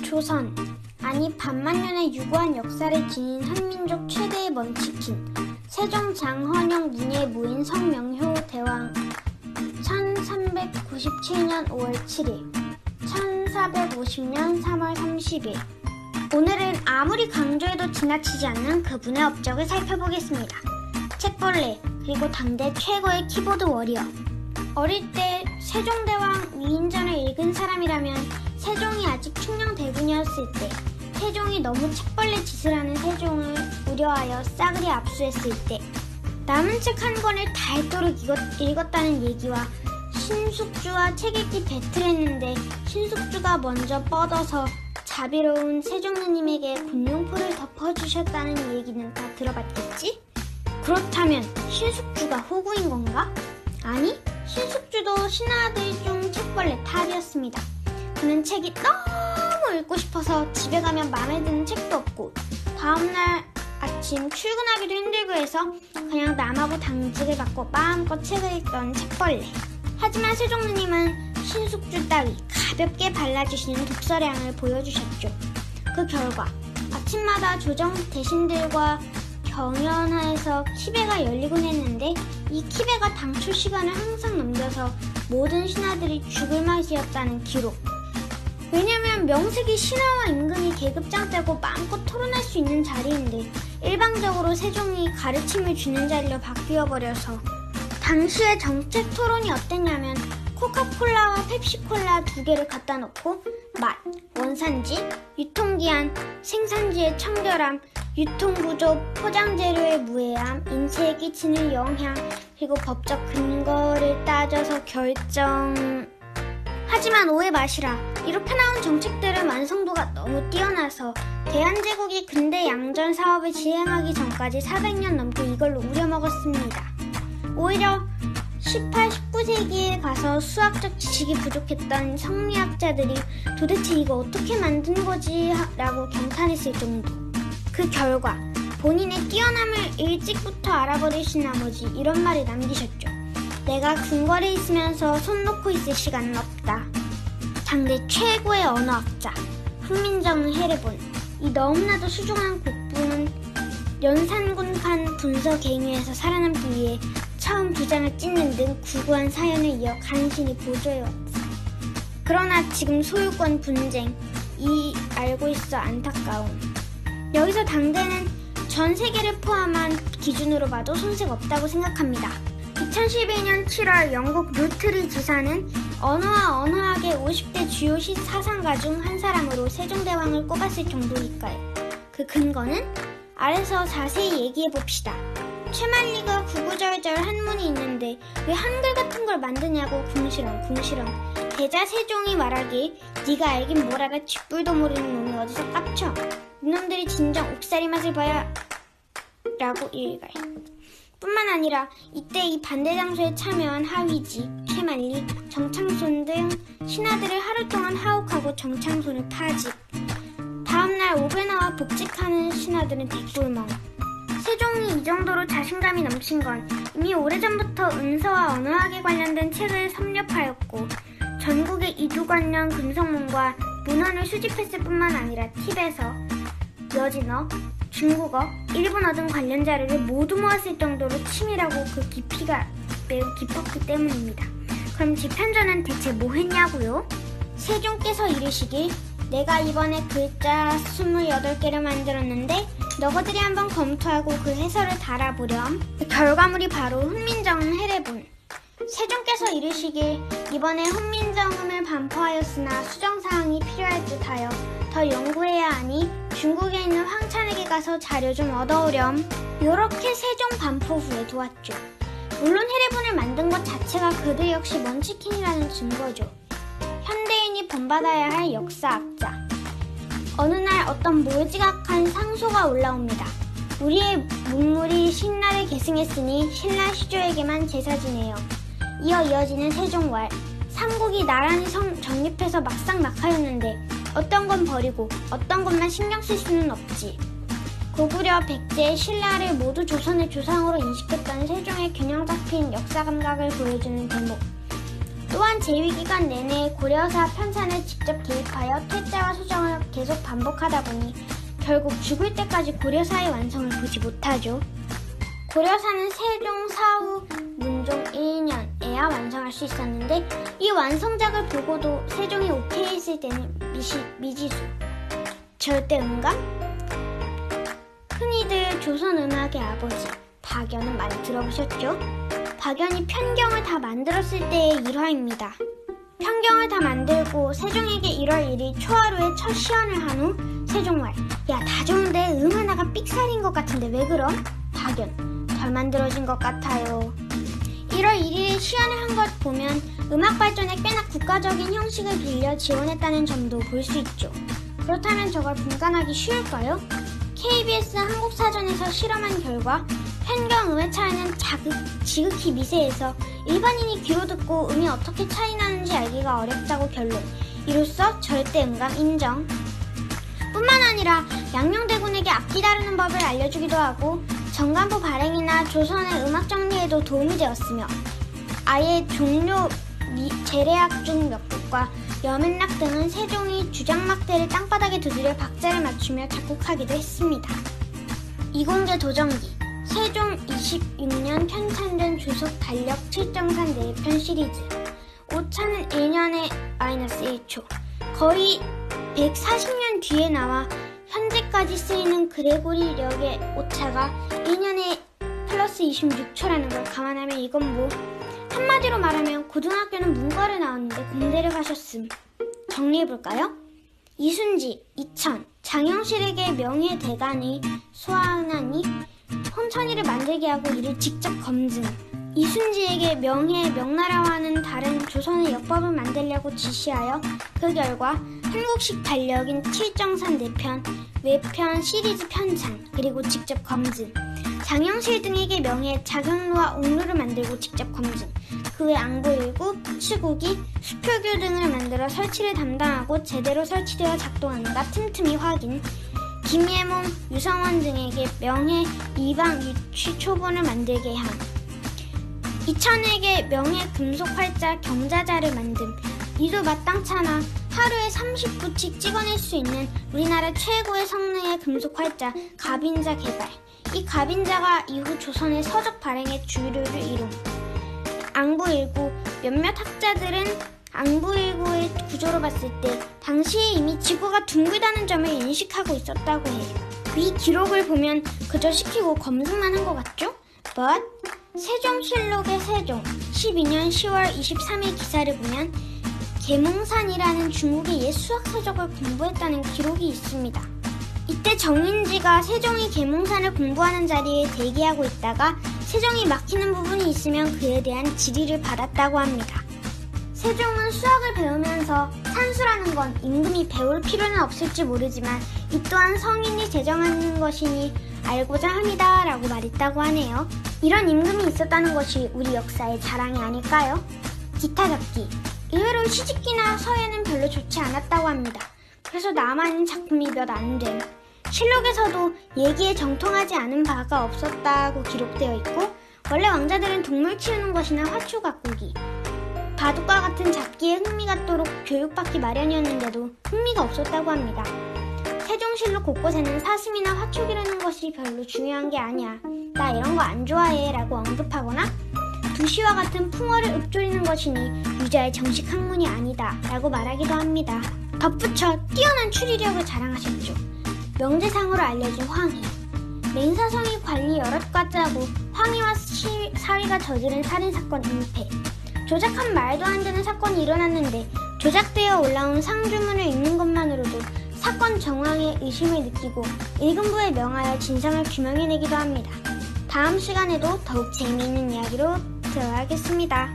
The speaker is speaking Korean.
조선, 아니 반만년의 유구한 역사를 지닌 한민족 최대의 먼치킨 세종 장헌영 문예 무인 성명효 대왕 1397년 5월 7일 1450년 3월 30일. 오늘은 아무리 강조해도 지나치지 않는 그분의 업적을 살펴보겠습니다. 책벌레, 그리고 당대 최고의 키보드 워리어. 어릴 때 세종대왕 위인전을 읽은 사람이라면 세종이 아직 충녕대군이었을 때, 세종이 너무 책벌레 짓을 하는 세종을 우려하여 싸그리 압수했을 때, 남은 책 한 권을 닳도록 읽었다는 얘기와 신숙주와 책 읽기 배틀했는데 신숙주가 먼저 뻗어서 자비로운 세종 누님에게 군용포를 덮어주셨다는 얘기는 다 들어봤겠지? 그렇다면 신숙주가 호구인 건가? 아니, 신숙주도 신하들 중 책벌레 탑이었습니다. 그는 책이 너무 읽고 싶어서 집에 가면 마음에 드는 책도 없고 다음날 아침 출근하기도 힘들고 해서 그냥 남하고 당직을 받고 마음껏 책을 읽던 책벌레. 하지만 세종 누님은 신숙주 따위 가볍게 발라주시는 독서량을 보여주셨죠. 그 결과 아침마다 조정 대신들과 경연하에서 키배가 열리곤 했는데 이 키배가 당초 시간을 항상 넘겨서 모든 신하들이 죽을 맛이었다는 기록. 왜냐면 명색이 신하와 임금이 계급장 떼고 마음껏 토론할 수 있는 자리인데 일방적으로 세종이 가르침을 주는 자리로 바뀌어버려서 당시의 정책 토론이 어땠냐면 코카콜라와 펩시콜라 두 개를 갖다 놓고 맛, 원산지, 유통기한, 생산지의 청결함, 유통구조, 포장재료의 무해함, 인체에 끼치는 영향, 그리고 법적 근거를 따져서 결정. 하지만 오해 마시라. 이렇게 나온 정책들은 완성도가 너무 뛰어나서 대한제국이 근대 양전 사업을 시행하기 전까지 400년 넘게 이걸로 우려먹었습니다. 오히려 18, 19세기에 가서 수학적 지식이 부족했던 성리학자들이 도대체 이거 어떻게 만든 거지? 라고 경탄했을 정도. 그 결과 본인의 뛰어남을 일찍부터 알아버리신 나머지 이런 말을 남기셨죠. 내가 궁궐에 있으면서 손 놓고 있을 시간은 없다. 당대 최고의 언어학자 훈민정음 해례본. 이 너무나도 수중한 곡부는 연산군판 분서갱유에서 살아남기 위해 처음 두 장을 찢는 등 구구한 사연을 이어 간신히 보조해왔다. 그러나 지금 소유권 분쟁, 이 알고 있어 안타까움. 여기서 당대는 전 세계를 포함한 기준으로 봐도 손색 없다고 생각합니다. 2012년 7월 영국 루트리 지사는 언어와 언어학의 50대 주요 사상가 중 한 사람으로 세종대왕을 꼽았을 정도니까요. 그 근거는 아래서 자세히 얘기해봅시다. 최만리가 구구절절 한문이 있는데 왜 한글 같은 걸 만드냐고 궁시렁. 대자 세종이 말하길 네가 알긴 뭘 알아 쥐뿔도 모르는 놈이 어디서 깝쳐. 이놈들이 진정 옥살이 맛을 봐야 라고 일갈. 뿐만 아니라 이때 이 반대 장소에 참여한 하위지, 최만리, 정창손 등 신하들을 하루 동안 하옥하고 정창손을 파직. 다음날 옥에 나와 복직하는 신하들은 대꿀멍. 세종이 이 정도로 자신감이 넘친 건 이미 오래전부터 은서와 언어학에 관련된 책을 섭렵하였고 전국의 이두관련 금성문과 문헌을 수집했을 뿐만 아니라 팁에서 여진어, 중국어, 일본어 등 관련 자료를 모두 모았을 정도로 치밀하고 그 깊이가 매우 깊었기 때문입니다. 그럼 집현전은 대체 뭐 했냐고요? 세종께서 이르시길 내가 이번에 글자 28개를 만들었는데 너희들이 한번 검토하고 그 해설을 달아보렴. 그 결과물이 바로 훈민정음 해례본. 세종께서 이르시길 이번에 훈민정음을 반포하였으나 수정사항이 필요할 듯하여 더 연구해야 하니 중국에 있는 황찬에게 가서 자료 좀 얻어오렴. 요렇게 세종 반포 후에 도왔죠. 물론 해례본을 만든 것 자체가 그들 역시 먼치킨이라는 증거죠. 현대인이 본받아야 할 역사학자. 어느 날 어떤 몰지각한 상소가 올라옵니다. 우리의 문물이 신라를 계승했으니 신라 시조에게만 제사 지내요. 이어 이어지는 세종왈. 삼국이 나란히 정립해서 막상막하였는데 어떤 건 버리고 어떤 것만 신경 쓸 수는 없지. 고구려 백제의 신라를 모두 조선의 조상으로 인식했던 세종의 균형 잡힌 역사 감각을 보여주는 대목. 또한 재위기간 내내 고려사 편찬에 직접 개입하여 퇴짜와 수정을 계속 반복하다 보니 결국 죽을 때까지 고려사의 완성을 보지 못하죠. 고려사는 세종 사후 문종 1년에야 완성할 수 있었는데 이 완성작을 보고도 세종이 오케이 했을 때는 미지수. 절대음감? 흔히들 조선음악의 아버지 박연은 많이 들어보셨죠? 박연이 편경을 다 만들었을 때의 일화입니다. 편경을 다 만들고 세종에게 1월 1일 초하루에 첫 시연을 한 후 세종말, 야 다 좋은데 음 하나가 삑살인 것 같은데 왜 그럼? 박연, 덜 만들어진 것 같아요. 1월 1일에 시연을 한 것 보면 음악 발전에 꽤나 국가적인 형식을 빌려 지원했다는 점도 볼 수 있죠. 그렇다면 저걸 분간하기 쉬울까요? KBS 한국사전에서 실험한 결과 편경 음의 차이는 지극히 미세해서 일반인이 귀로 듣고 음이 어떻게 차이 나는지 알기가 어렵다고 결론. 이로써 절대 음감 인정. 뿐만 아니라 양녕대군에게 악기 다루는 법을 알려주기도 하고 정간포 발행이나 조선의 음악 정리에도 도움이 되었으며 아예 종료 재래악중 몇 곡과 여맨락 등은 세종이 주장막대를 땅바닥에 두드려 박자를 맞추며 작곡하기도 했습니다. 이공제 도정기 세종 26년 편찬된 주석 달력 7정산 4편 시리즈 오차는 1년에 -1초 거의 140년 뒤에 나와 현재까지 쓰이는 그레고리력의 오차가 1년에 플러스 26초라는 걸 감안하면 이건 뭐 한마디로 말하면 고등학교는 문과를 나왔는데 공대를 가셨음. 정리해볼까요? 이순지, 이천, 장영실에게 명예대간이 소환하니 혼천이를 만들게 하고 이를 직접 검증. 이순지에게 명나라와는 다른 조선의 역법을 만들려고 지시하여 그 결과 한국식 달력인 7정산 4편, 외편 시리즈 편찬, 그리고 직접 검증. 장영실 등에게 명예 자경루와 옥루를 만들고 직접 검증. 그 외 앙부일구, 추구기, 수표교 등을 만들어 설치를 담당하고 제대로 설치되어 작동하는가 틈틈이 확인. 김예몽, 유성원 등에게 명예 이방 유취 초본을 만들게 함. 이천에게 명예 금속 활자 경자자를 만듦. 이도 마땅찮아 하루에 30부씩 찍어낼 수 있는 우리나라 최고의 성능의 금속 활자 갑인자 개발. 이 갑인자가 이후 조선의 서적 발행의 주류를 이룸. 앙부일구 몇몇 학자들은 앙부일구의 구조로 봤을 때 당시에 이미 지구가 둥글다는 점을 인식하고 있었다고 해요. 위 기록을 보면 그저 시키고 검증만 한 것 같죠? But 세종실록의 세종 12년 10월 23일 기사를 보면 계몽산이라는 중국의 옛 수학서적을 공부했다는 기록이 있습니다. 이때 정인지가 세종이 계몽산을 공부하는 자리에 대기하고 있다가 세종이 막히는 부분이 있으면 그에 대한 질의를 받았다고 합니다. 세종은 수학을 배우면서 산수라는 건 임금이 배울 필요는 없을지 모르지만 이 또한 성인이 제정하는 것이니 알고자 합니다 라고 말했다고 하네요. 이런 임금이 있었다는 것이 우리 역사의 자랑이 아닐까요? 기타 잡기. 의외로 시집기나 서예는 별로 좋지 않았다고 합니다. 그래서 남아있는 작품이 몇 안 됨. 실록에서도 얘기에 정통하지 않은 바가 없었다고 기록되어 있고 원래 왕자들은 동물 키우는 것이나 화초 가꾸기, 바둑과 같은 잡기에 흥미 갖도록 교육받기 마련이었는데도 흥미가 없었다고 합니다. 세종실록 곳곳에는 사슴이나 화초 기르는 것이 별로 중요한 게 아니야. 나 이런 거 안 좋아해 라고 언급하거나 두시와 같은 풍어를 읊조리는 것이니 유자의 정식 학문이 아니다 라고 말하기도 합니다. 덧붙여 뛰어난 추리력을 자랑하셨죠. 명제상으로 알려진 황희. 맹사성이 관리 여럿과 짜고 황희와 사위가 저지른 살인사건 은폐. 조작한 말도 안 되는 사건이 일어났는데 조작되어 올라온 상주문을 읽는 것만으로도 사건 정황에 의심을 느끼고 일금부에 명하여 진상을 규명해내기도 합니다. 다음 시간에도 더욱 재미있는 이야기로 들어가겠습니다.